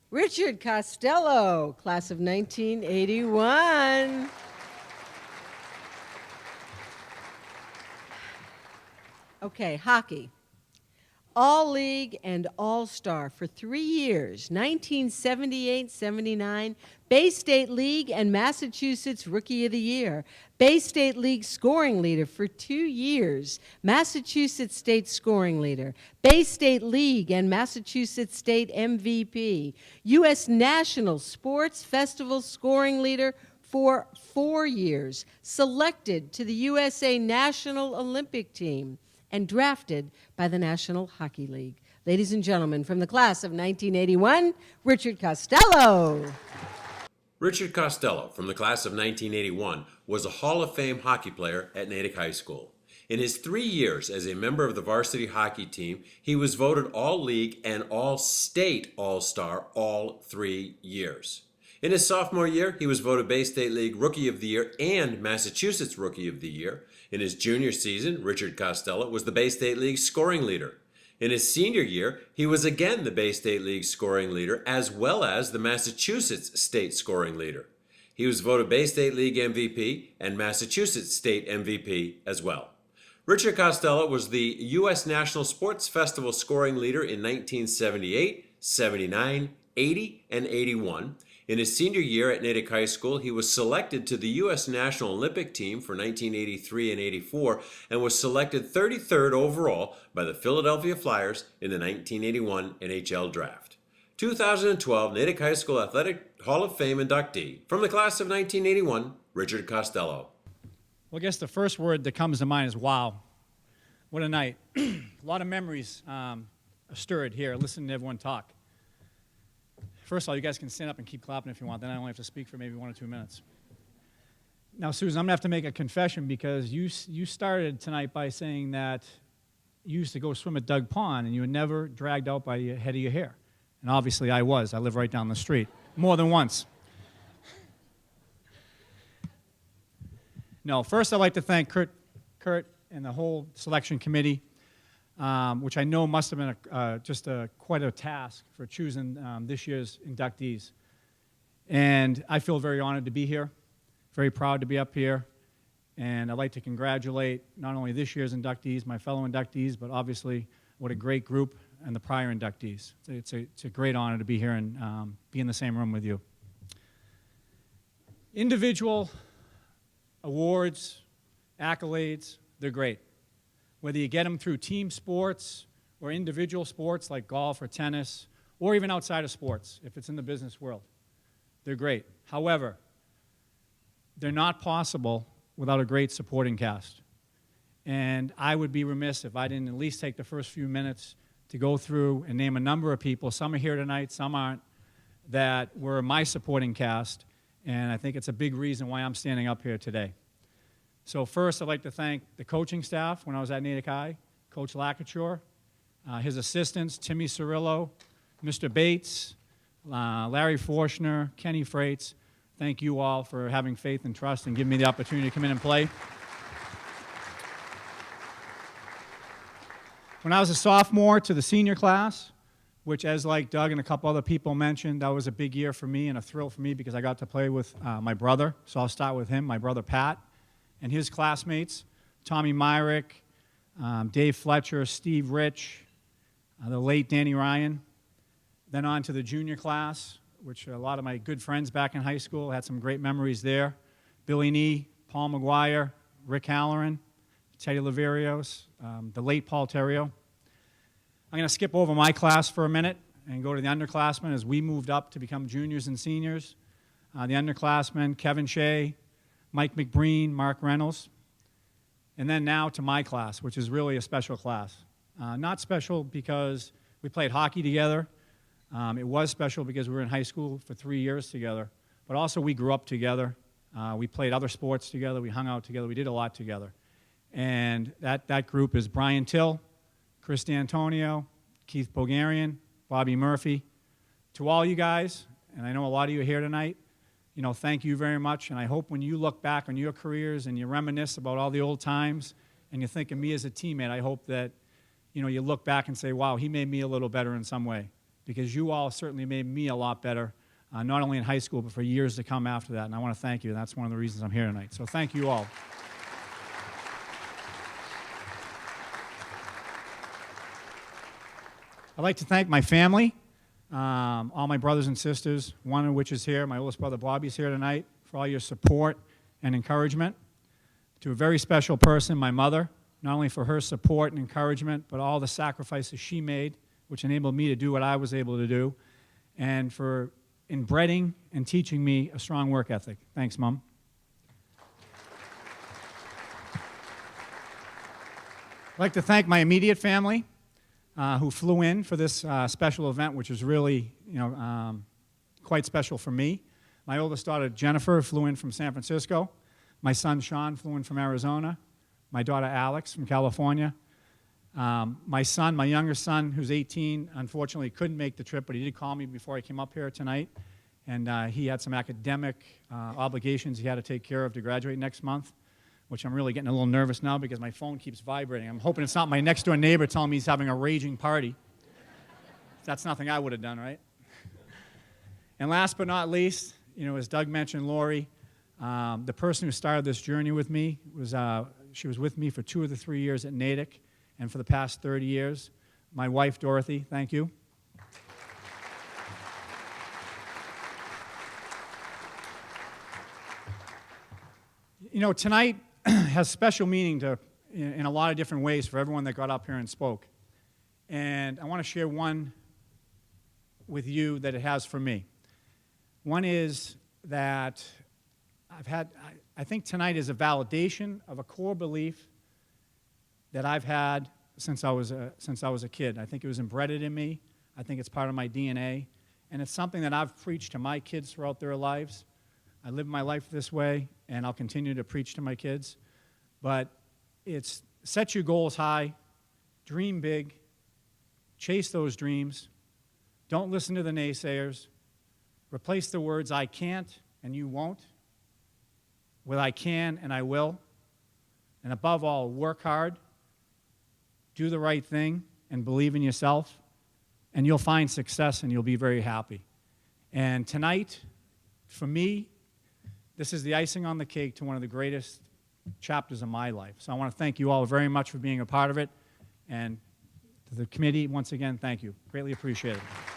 Richard Costello, class of 1981. Okay, hockey. All-League and All-Star for 3 years, 1978-79, Bay State League and Massachusetts Rookie of the Year, Bay State League scoring leader for 2 years, Massachusetts State scoring leader, Bay State League and Massachusetts State MVP, U.S. National Sports Festival scoring leader for 4 years, selected to the USA National Olympic Team, and drafted by the National Hockey League. Ladies and gentlemen, from the class of 1981, Richard Costello. Richard Costello, from the class of 1981, was a Hall of Fame hockey player at Natick High School. In his 3 years as a member of the varsity hockey team, he was voted All-League and All-State All-Star all 3 years. In his sophomore year, he was voted Bay State League Rookie of the Year and Massachusetts Rookie of the Year. In his junior season, Richard Costello was the Bay State League scoring leader. In his senior year, he was again the Bay State League scoring leader as well as the Massachusetts State scoring leader. He was voted Bay State League MVP and Massachusetts State MVP as well. Richard Costello was the U.S. National Sports Festival scoring leader in 1978, 79, 80, and 81. In his senior year at Natick High School, he was selected to the U.S. National Olympic Team for 1983 and 84 and was selected 33rd overall by the Philadelphia Flyers in the 1981 NHL Draft. 2012 Natick High School Athletic Hall of Fame inductee from the class of 1981, Richard Costello. Well, I guess the first word that comes to mind is wow. What a night. A lot of memories stirred here, listening to everyone talk. First of all, you guys can stand up and keep clapping if you want. Then I only have to speak for maybe 1 or 2 minutes. Now, Susan, I'm going to have to make a confession because you started tonight by saying that you used to go swim at Doug Pond and you were never dragged out by the head of your hair. And obviously I was. I live right down the street. More than once. No, first I'd like to thank Kurt and the whole selection committee, which I know must have been quite a task for choosing this year's inductees. And I feel very honored to be here, very proud to be up here. And I'd like to congratulate not only this year's inductees, my fellow inductees, but obviously what a great group and the prior inductees. It's a great honor to be here and be in the same room with you. Individual awards, accolades, they're great. Whether you get them through team sports or individual sports like golf or tennis, or even outside of sports, if it's in the business world, they're great. However, they're not possible without a great supporting cast. And I would be remiss if I didn't at least take the first few minutes to go through and name a number of people, some are here tonight, some aren't, that were my supporting cast, and I think it's a big reason why I'm standing up here today. So first, I'd like to thank the coaching staff when I was at Natick High, Coach Lacouture, his assistants, Timmy Cirillo, Mr. Bates, Larry Forshner, Kenny Freites. Thank you all for having faith and trust and giving me the opportunity to come in and play. When I was a sophomore to the senior class, which as like Doug and a couple other people mentioned, that was a big year for me and a thrill for me because I got to play with my brother. So I'll start with him, my brother Pat, and his classmates, Tommy Myrick, Dave Fletcher, Steve Rich, the late Danny Ryan. Then on to the junior class, which a lot of my good friends back in high school had some great memories there. Billy Nee, Paul McGuire, Rick Halloran, Teddy Laverios, the late Paul Terrio. I'm going to skip over my class for a minute and go to the underclassmen as we moved up to become juniors and seniors. The underclassmen, Kevin Shea, Mike McBreen, Mark Reynolds. And then now to my class, which is really a special class. Not special because we played hockey together. It was special because we were in high school for 3 years together. But also we grew up together. We played other sports together. We hung out together. We did a lot together. And that group is Brian Till, Chris D'Antonio, Keith Bogarian, Bobby Murphy. To all you guys, and I know a lot of you are here tonight, thank you very much. And I hope when you look back on your careers and you reminisce about all the old times and you think of me as a teammate, I hope that, you look back and say, wow, he made me a little better in some way. because you all certainly made me a lot better, not only in high school, but for years to come after that. And I want to thank you, and that's one of the reasons I'm here tonight. So thank you all. I'd like to thank my family, all my brothers and sisters, one of which is here. My oldest brother Bobby's here tonight, for all your support and encouragement. To a very special person, my mother, not only for her support and encouragement, but all the sacrifices she made, which enabled me to do what I was able to do, and for inbreeding and teaching me a strong work ethic. Thanks, Mom. I'd like to thank my immediate family, who flew in for this special event, which is really, quite special for me. My oldest daughter, Jennifer, flew in from San Francisco. My son, Sean, flew in from Arizona. My daughter, Alex, from California. My son, my younger son, who's 18, unfortunately couldn't make the trip, but he did call me before I came up here tonight. And he had some academic obligations he had to take care of to graduate next month, which I'm really getting a little nervous now because my phone keeps vibrating. I'm hoping it's not my next-door neighbor telling me he's having a raging party. That's nothing I would have done, right? And last but not least, as Doug mentioned, Lori, the person who started this journey with me, she was with me for 2 of the 3 years at Natick, and for the past 30 years. My wife, Dorothy, thank you. Tonight has special meaning in a lot of different ways for everyone that got up here and spoke. And I want to share one with you that it has for me. One is that I think tonight is a validation of a core belief that I've had since I was a kid. I think it was embedded in me. I think it's part of my DNA. And it's something that I've preached to my kids throughout their lives. I live my life this way, and I'll continue to preach to my kids. But it's set your goals high, dream big, chase those dreams, don't listen to the naysayers, replace the words I can't and you won't with I can and I will, and above all, work hard, do the right thing, and believe in yourself, and you'll find success and you'll be very happy. And tonight, for me, this is the icing on the cake to one of the greatest chapters of my life. So I want to thank you all very much for being a part of it. And to the committee, once again, thank you. Greatly appreciate it.